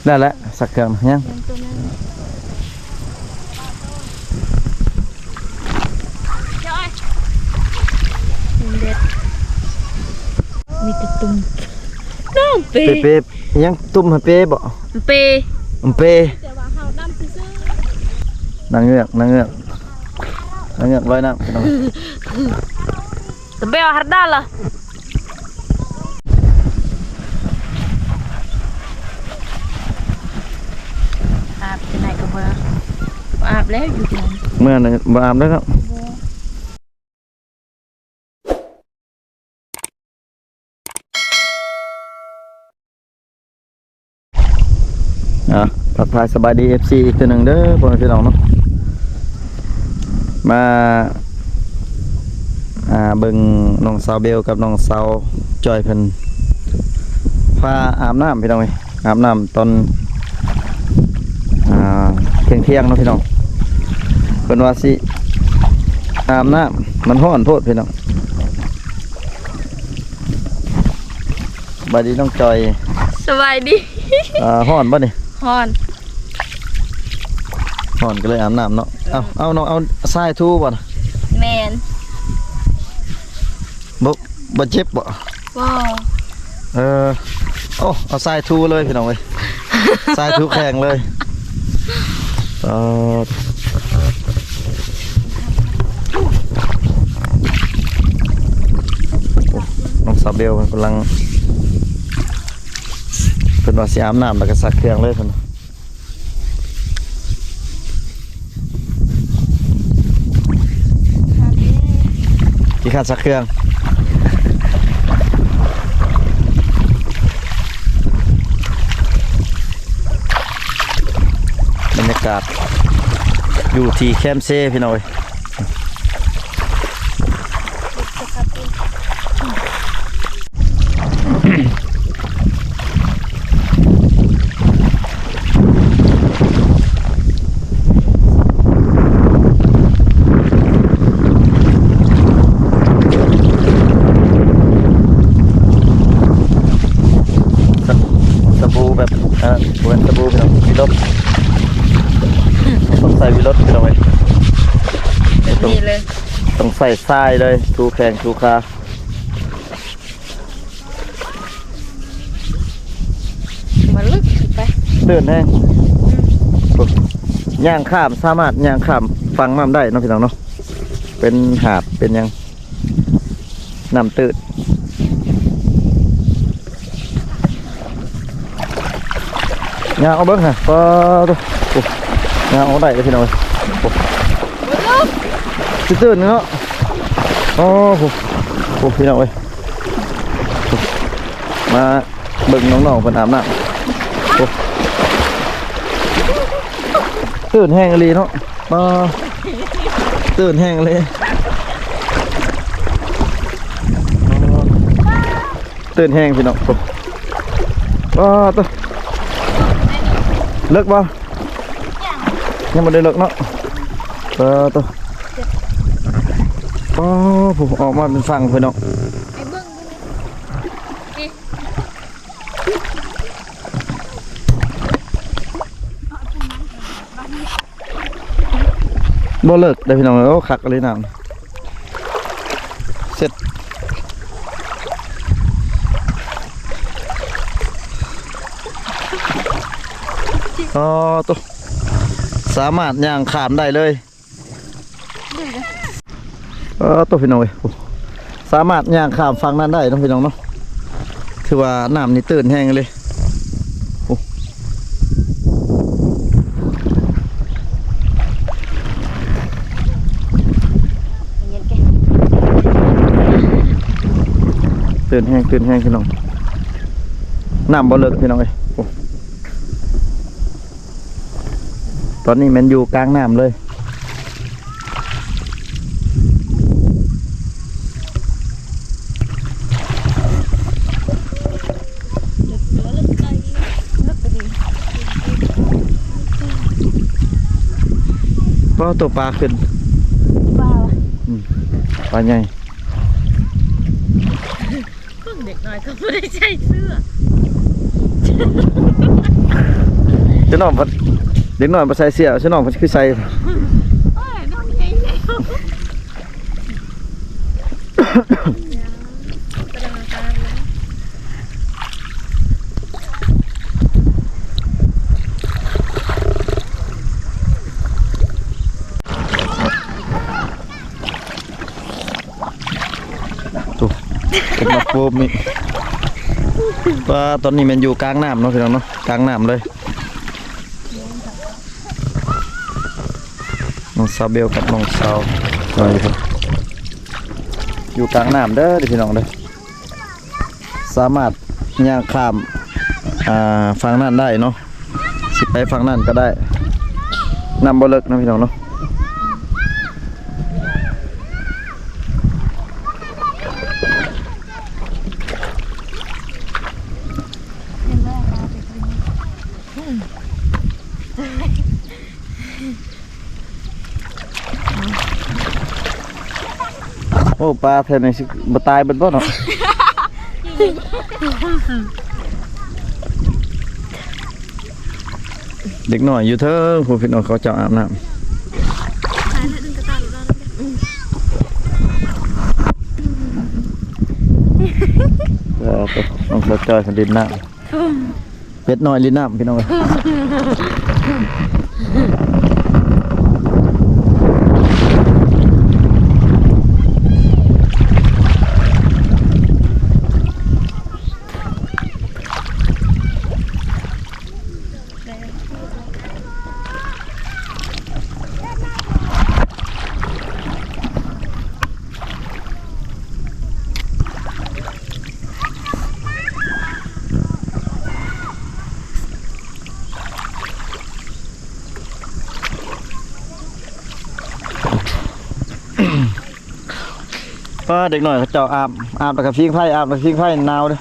ได้แล้วสักเครื่องยังมีกระตุ้มน้องเปย์ เปยังตุ้มให้เปบ่ เปย์ เปนางเงือกไว้นั่ง แต่เบลฮาร์ดาล่ะอาบที่ไหนก็มาอาบแล้วอยู่ที่นั่น เมื่อนั้นบ่อาบแล้วเนาะทักทายสบายดี FC อีกตัวหนึ่งเด้อพ่อแม่พี่น้องเนาะมาเบิ่งน้องสาวเบลกับน้องสาวจอยเพิ่นพาอาบน้ำพี่น้องเอ้ยอาบน้ำตอนเที่ยงเนาะพี่น้องเพิ่นว่าสิอาบน้ำมันร้อนโพดพี่น้องบายดีน้องจอย สบายดี ร้อนป่ะนี่ ฮอน ร้อนก็เลยอาบน้ำเนาะเอาน้องเอาทรายทูบ่นะ แมน บ่เจ็บบ่ ว้าว โอ้เอาทรายทูเลยพี่น้องเว้ย ทรายทูแข็งเลยน้องสาวเบลกำลังเป็นว่าสิอาบน้ำแล้วก็ซักเครื่องเลยเพิ่นที่ขาดซักเครื่องบรรยากาศอยู่ที่แคมป์เซ่พี่น้อยสบู่แบบเป็นสบู่พี่น้องวิลล์ต้องใส่วิลล์พี่น้องไว้ นี่เลย ต้องใส่ทรายเลยทูแข้งทูขา มาลึกไป เดินแห้งย่างข้ามสามารถย่างข้ามฟังน้ำได้เนาะพี่น้องเนาะเป็นหาดเป็นยังน้ำตื้นย่างเอาเบิ้งฮะก็ตัวย่างเอาได้เลยพี่น้องตื้นเนาะโอ้โหพี่น้องเว้ยมาเบิ่งน้องๆเพิ่นอาบน้ำตื่นแห้งเลยเนาะมาตื่นแห้งเลยตื่นแห้งพี่น้องว้าตัวเลิกบ่ยังไม่ได้เลิกเนาะตัวผมออกมาเป็นฝั่งพี่น้องบ่เลิกได้พี่น้องโอ้คักเลยน้ำเสร็จตัวสามารถย่างข้ามได้เลยตัวพี่น้องสามารถย่างข้ามฝั่งนั้นได้ต้องพี่น้องเนาะถือว่าน้ำนี่ตื่นแห้งเลยตื่นแห้งพี่น้องน้ำบ่เลิกพี่น้องเลยตอนนี้มันอยู่กลางน้ำเลยเพราะตัวปลาขึ้นปลาใหญ่เด็กน้อยก็ไม่ได้ใช้เสื้อ เจ้าน้องเพิ่นเด็กน้อยบ่ใส่เสื้อเจ้าน้องเพิ่นคือใส่ โอ้ยน้องใหญ่แล้วกระดังการเลย ตุ๊เป็นมาปูมีปลาตอนนี้มันอยู่กลางน้ำเนาะพี่น้องเนาะกลางน้ำเลยน้องซาเบลกับน้องซาวจอยครับอยู่กลางน้ำเด้อพี่น้องเด้อสามารถย่างข้ามฝั่งนั้นได้เนาะสิไปฝั่งนั้นก็ได้น้ำบ่เลิกนะพี่น้องเนาะ โอ้ปลาแถวนี้สิบ่ตายเบิดบ่เนาะเด็กน้อยอยู่เถิงผู้พี่น้องเขาเจ้าอาบน้ำตัวน้องเขาเจ้าลินน้ำเป็ดน้อยลินน้ำพี่น้องเอ้ยป้าเด็กหน่อยเขาเจ้าอาบแล้วก็พิงไฟอาบแล้วพิงไฟหนาวเด้อ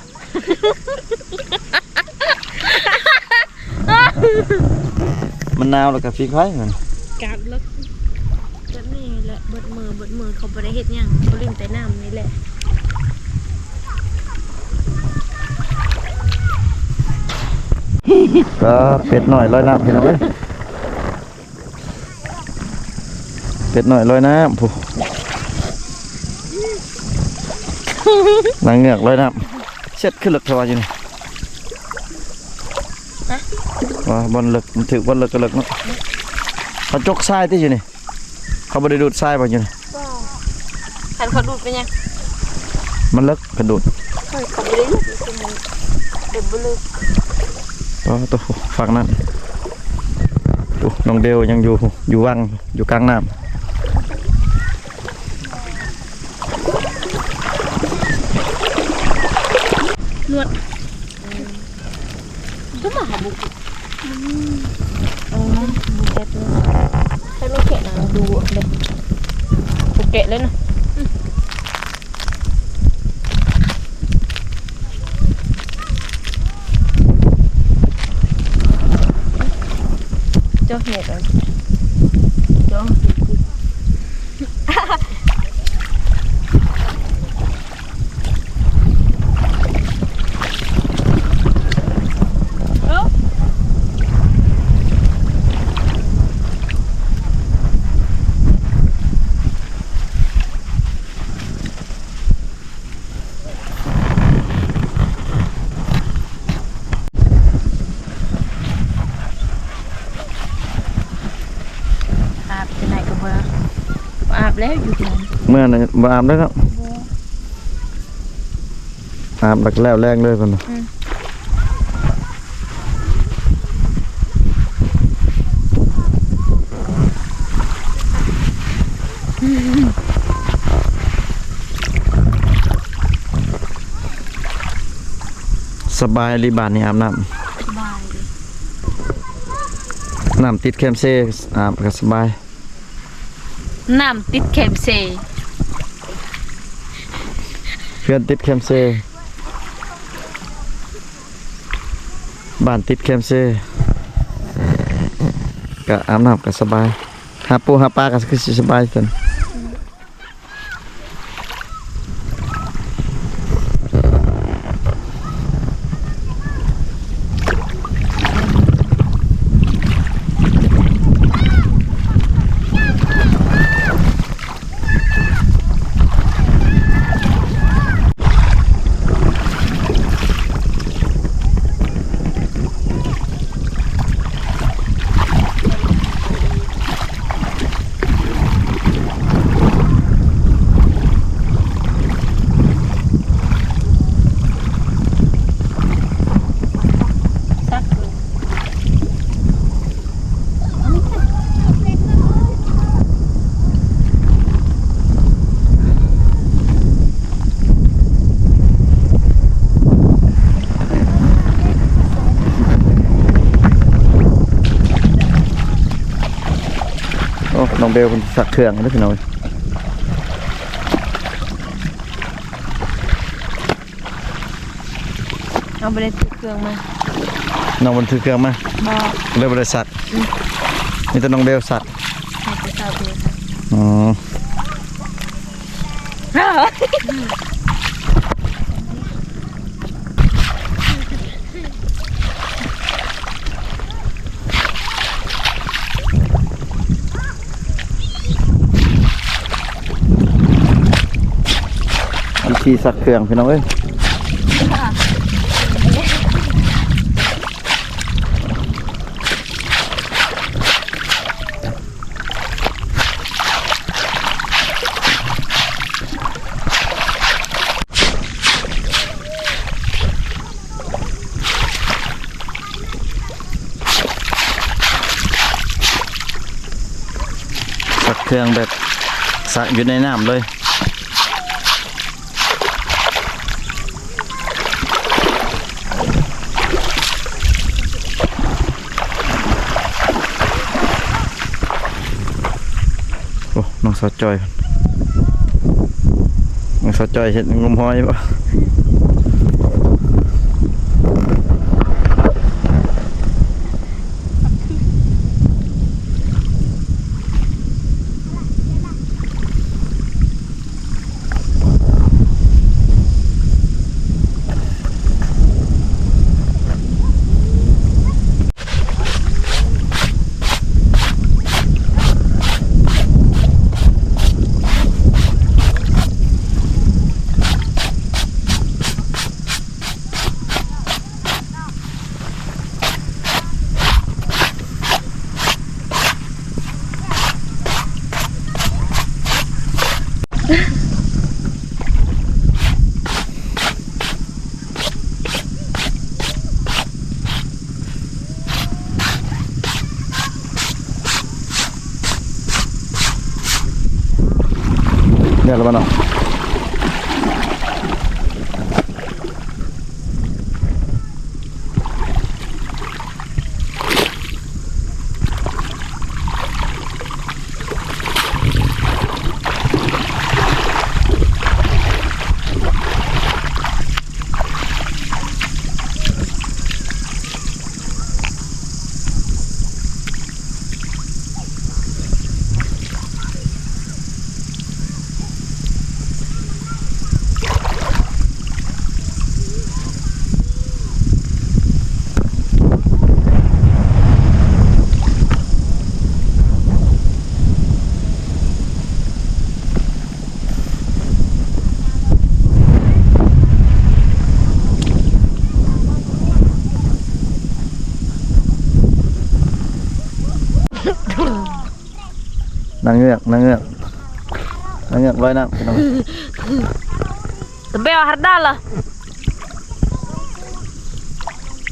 มันหนาวแล้วก็พิงไฟเหมือน กาดลึกจะนี่แหละเบิดมือเขาบ่ได้เฮ็ดหยังเขาลิ้นแต่น้ำนี่แหละ ก็เป็ดหน่อยลอยน้ำพี่น้องเอ้ยเป็ดหน่อยลอยน้ำผู้นางเงือกลอยน้ำเช็ดขึ้นเลึกเทวาอยู่นี่ว่าบอลเลึกมันถือบอลเลึกก็เลึกเนาะเขาจกทรายที่อยู่นี่เขาบริดูดทรายป่ะอยู่นี่ คันเขาดูดเป็นยัง มันเลึกกระดูด เฮ้ยเขาบ่ได้ลึกเป็นยังเด็กบ่ลึก ตัวฝั่งนั้นดูน้องเดวยังอยู่ว่างอยู่กลางน้ำ นวดก็มาหาบุกเอานะบุกแกะเลยให้ลูกแกะนะดูเลยบุกแกะเลยนะเจ้าเห็ดอ่ะเจ้าอาบที่ไหนก็บ่อาบแล้วอยู่ที่นั่น เมื่อนั้นมาอาบได้แล้วอาบหลักแล้วแรงเลยคนน่ะสบายรีบานนี่อาบน้ สบายเลย ำน้ำติดแคมเซ่อาบก็สบาย น้ำติดเข็มเซ เพื่อนติดแคมเซ่บ้านติดแคมเซ่ก็อาบน้ำก็สบายหาปูหาปลาก็คือสิสบายกัน โอ้น้องเบลคนสักเครื่องนะพี่น้อง เอาไปเลยถือเครื่องมา น้องมันถือเครื่องมา บอก เลยบริษัทนี่ตัวน้องเบลสัก ให้ไปเศร้าเบล อ๋อวิธีสักเครื่องพี่น้องเอ้ยสักเครื่องแบบสักอยู่ในน้ำเลยโอ้น้องสาวจอยน้องสาวจอยเห็นงมหอยปะเดี๋ยวเราบ้านเนาะนางเงือกร้อยน้ำพี่น้อง แต่เบลฮัดด้าล่ะ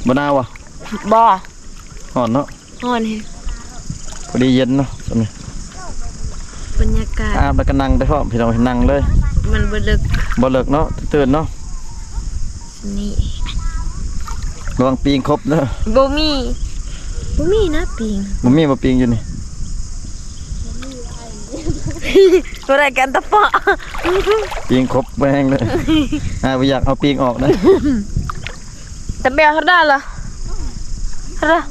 บนาวะ บ่ ห่อนเนาะ ฮอนเฮ พอดีเย็นเนาะสมัย บรรยากาศ อาบแล้วก็นั่งได้พร้อมพี่น้องนั่งเลย มันบ่ลึก บ่เลิกเนาะตื่นเนาะ นี่ ระวังปีงครบเนาะ บ่มีนะปิง มันมีมาปีงอยู่นี่ อะไรกันตะปะ ปีงครบแม่งเลยไม่อยากเอาปีงออกนะ แต่เบลฮัดด้าล่ะฮัดด้า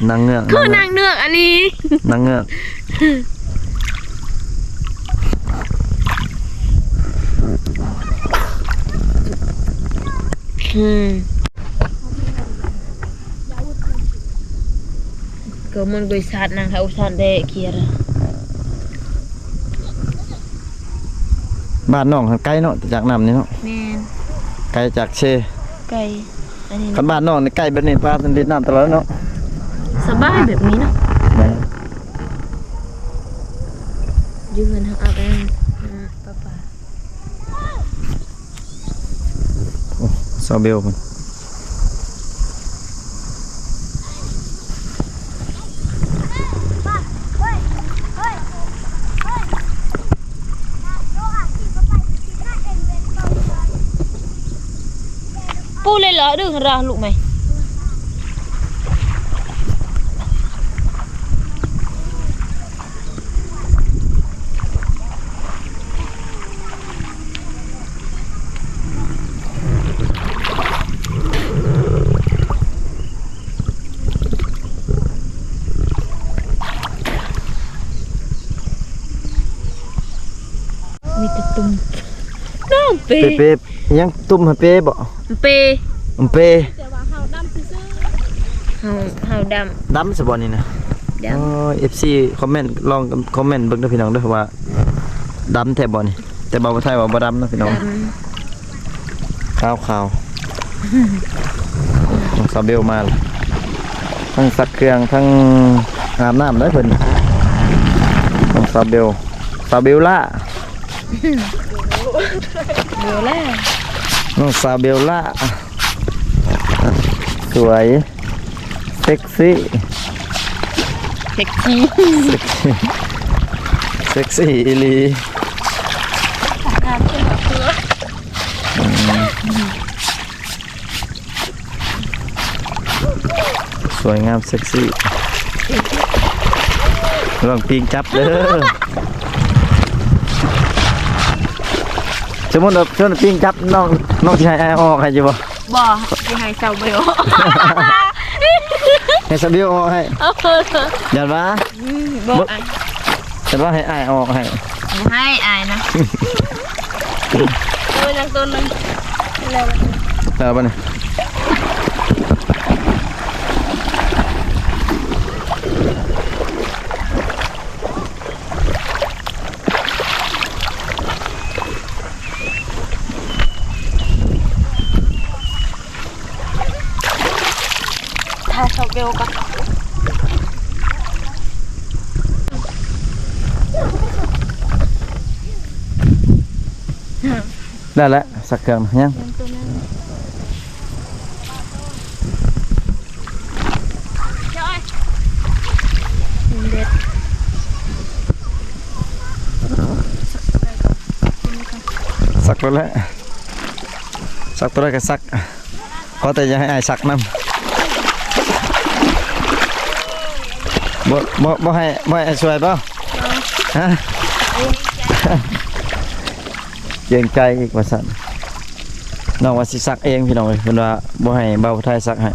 น างเงือก คือนางเนือกอันนี้ นางเงือก ก็มันกุยสัตว์นางเขาสัตว์เด็กเคียร์ บ้านน้องใกล้เนาะจากน้ำนี่เนาะ แม่น ไกลจากเช ไก่อันนี้ คันบ้านน้องนี่ใกล้แบบนี้ป้าสันดินน้ำตลอดเนาะ สบายแบบนี้เนาะยืมเงินทางอาบน้ำป้า โอ้ซาเบลมัน ปูเลยเหรอดึงราลูกไหม มีแต่ตุ่มน้องเป เปยังตุ้มให้เปบ่ เป เป แต่ว่าเฮาดำซื่อเฮาด ดำซะบ่นี่นะ ำ อ๋อ FC คอมเมนต์ลองคอมเมนต์เบิ่งเด้อพี่น้องเด้อว่าดำแท้บ่นี่แต่บ่าวไทยว่าบ่ดำเนาะพี่น้อง ขาวต้องซาเบลมาเลยทั้งซักเครื่องทั้งอาบน้ำได้เพิ่นต้องซาเบลล่า เดี๋ยวแล้ว น้องซาเบลล่าสวยเซ็กซี่ เซ็กซี่ เซ็กซี่อีหลี งานเป็นแบบเพื่อ สวยงามเซ็กซี่ลองปีงจับเด้อสมมติว่าชวนปีงจับน้องที่ให้ไอออกให้อยู่บ่ บ่ที่ให้เซาเบล ให้ซาเบลออกให้อย่าว่า บ่อาย แต่ว่าให้อายออกให้ บ่ให้อายนะยังตัวนึงแล้ว แล้วป่ะเนี่ยถ้าเซาเบลก็ ได้แล้วสักเครื่องยัง ตัวนั้นจ้อยเด็ด สักแล้วแหละสักตัวแรกก็สักขอแต่อย่าให้อายสักน้ำบ่ให้อายช่วยเปล่าฮะเกรงใจอีกว่าสั่นน้องว่าสิสักเองพี่น้องเอ้ยเพิ่นว่าบ่ให้เบาไทยสักให้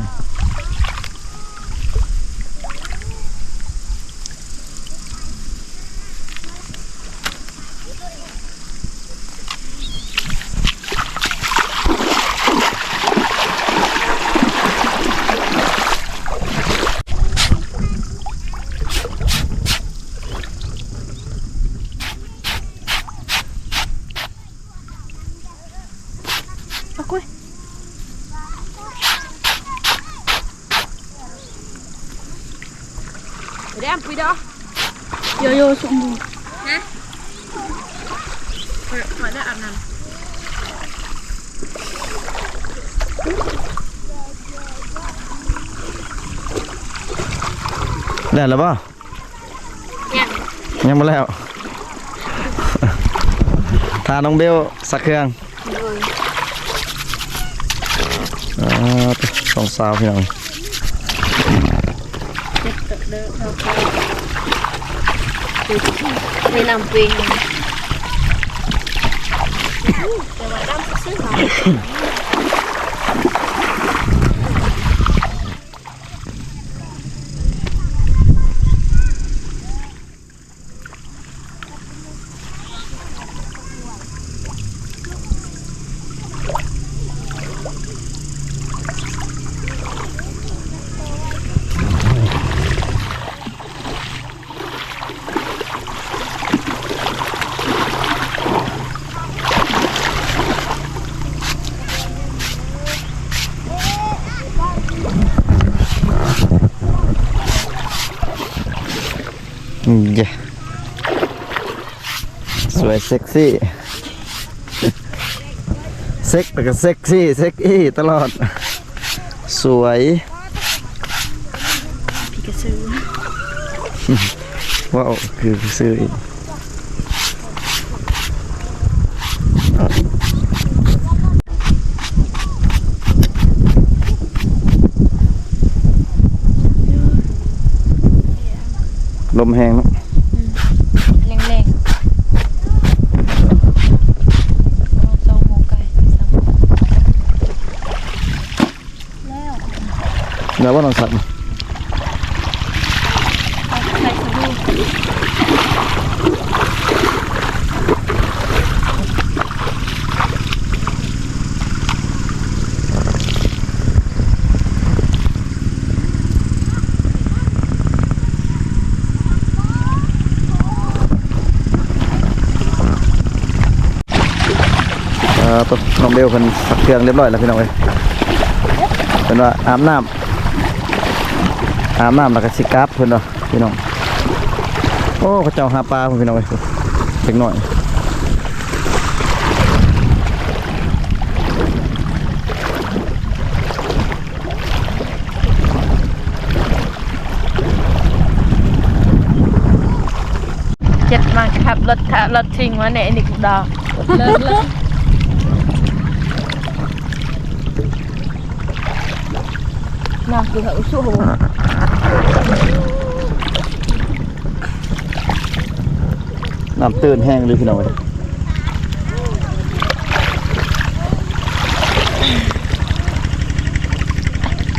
เอากุ้ยเดี๋ยวไปดอโยสมบูรณ์นะขอได้อาบน้ำ ได้แล้วบ่ ยัง ยังบ่แล้ว ทาน้องเบลสักเครื่อง เลย สองสาวพี่น้อง เจ็บตึกเด้อเราไปในน้ำปิงแต่ว่าดำซื้อหอ เย้สวยเซ็กซี่เซ็กแต่ก็เซ็กซี่เซ็กอี้ตลอดสวย พี่กระซื้อ ว้าวคือซื้ออีกลมแห้งเนาะ แรงๆสองโมงไกลแล้ว เดี๋ยวว่าน้องสัตว์ ใส่สบู่ ตัวน้องเบลคนสักเครื่องเรียบร้อยแล้วพี่น้องเอ้ยเป็นว่าอาบน้ำแล้วก็สิกราฟเพิ่นว่าพี่น้องโอ้เขาเจ้าหาปลาเพิ่นพี่น้องเอ้ยเล็กน้อยเจ็ดมาครับรถทิ้งมาเนี่ยนี่กูดอกเลิกน่าคือเขาสู้หัวน้ำตื้นแห้งเลยพี่น้องเอ้ย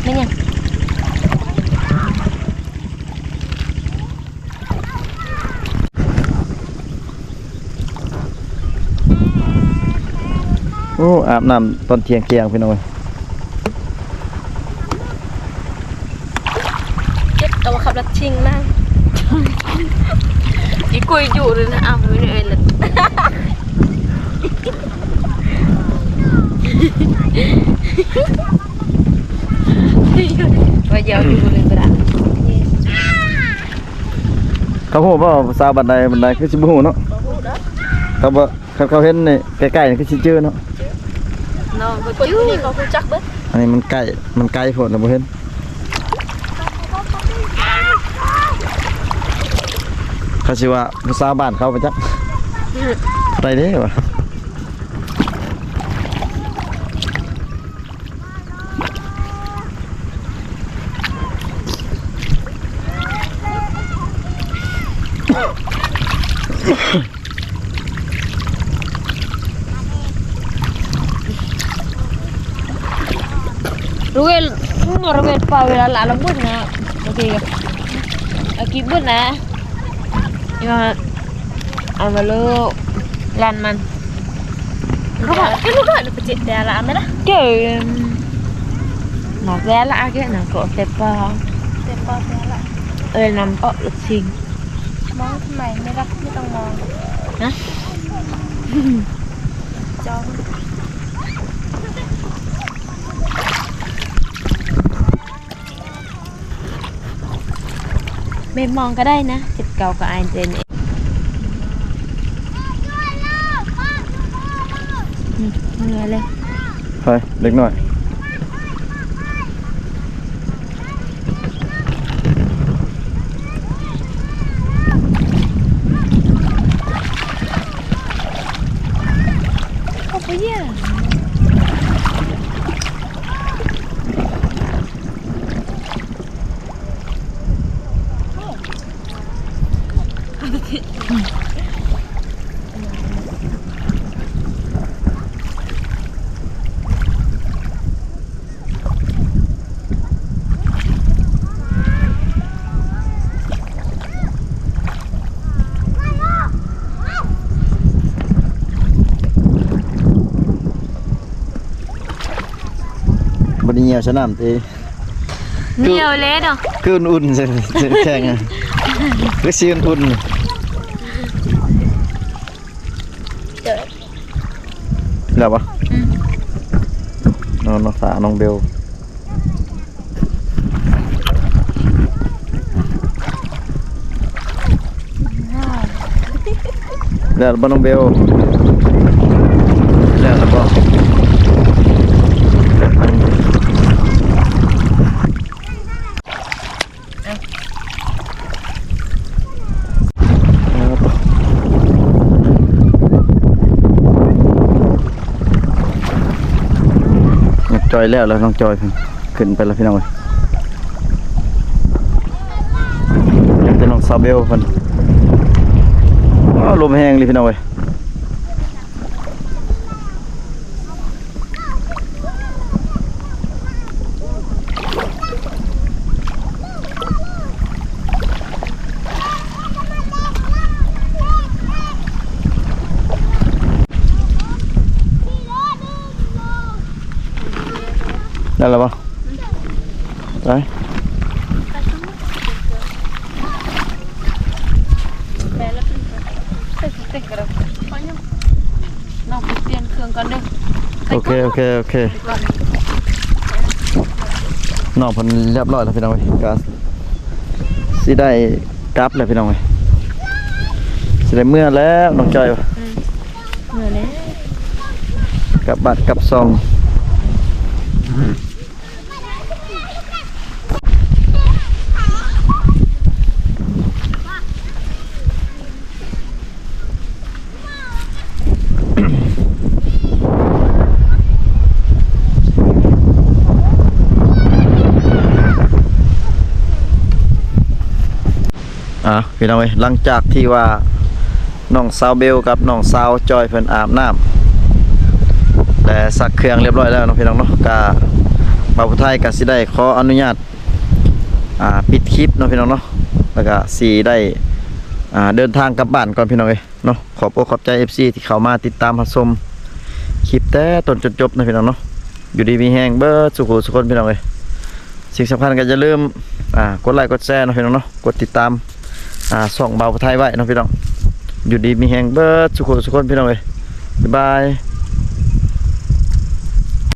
นี่ไงโอ้อาบน้ำตอนเที่ยงพี่น้องเอ้ย เจ็ดตัวขับรถชิงนั่งอีกุยอยู่เลยนะอ้าวไม่ได้เลยว่าเยอะอยู่เลยก็ได้ เขาพูดว่าสาวบันไดคือสิบหูเนาะเขาบอกเขาเห็นนี่ใกล้ๆนี่คือสิจื้อเนาะ น้องก็อยู่นี่เขาจักเบิ้ล อันนี้มันไกลโพดนะบ่เห็นเขาสิว่าผู้สาวบ้านเขาไปจักอะไรเด้วะRuel pa wala alam mo na. Okay. Akibon na. Yung amalo lan man. Ano ka na pati dala amela? Ke. Na dala age na ko tepa dala. Nampak sing. มองทำไมไม่รักไม่ต้องมอง นะ จ้อง ไม่มองก็ได้นะจิตเก่ากับไอเจนเหนื่อยเลย ไปเล็กหน่อยโอ้ยเยอะบไดเหี่ยวสนามตี เหนียวเลยเนาะ คืออุ่นๆใช่แข็งอ่ะคือซีอุ่นๆแล้วปะน้องสาวน้องเบลแล้วบ้านน้องเบลแล้วปะจอยแล้วน้องจอยขึ้นไปแล้วพี่น้องเลยจะน้องซาเบลเพิ่นลมแห้งเลยพี่น้องเลยได้แล้วปะไปน้องไปเปลี่ยนเครื่องก่อนเด้อ โอเคน้องเพิ่นเรียบร้อยแล้วพี่น้องเอ้ยก็สิได้กลับแล้วพี่น้องเอ้ยสิได้เมื่อแล้วน้องจอย เหนื่อยแล้ว กลับบัตรกลับซองพี่น้องเอ้ยหลังจากที่ว่าน้องสาวเบลกับน้องสาวจอยเพิ่นอาบน้ำและซักเครื่องเรียบร้อยแล้วเนาะพี่น้องเนาะก็บ่าวผู้ไทยก็สิได้ขออนุญาตปิดคลิปเนาะพี่น้องเนาะแล้วก็สิได้เดินทางกลับบ้านก่อนพี่น้องเอ้ยเนาะขอบอกขอบใจ FC ที่เข้ามาติดตามรับชมคลิปแต่ต้นจนจบนะพี่น้องเนาะอยู่ดีมีแฮงเบิดสุขสุขคนพี่น้องเอ้ยสิ่งสำคัญก็อย่าลืมกดไลค์กดแชร์เนาะพี่น้องเนาะกดติดตามส่องเบาไทยไว้เนาะพี่น้องอยู่ดีมีแหงเบิดสุขสุขคนพี่น้องเอ้ยบ๊ายบาย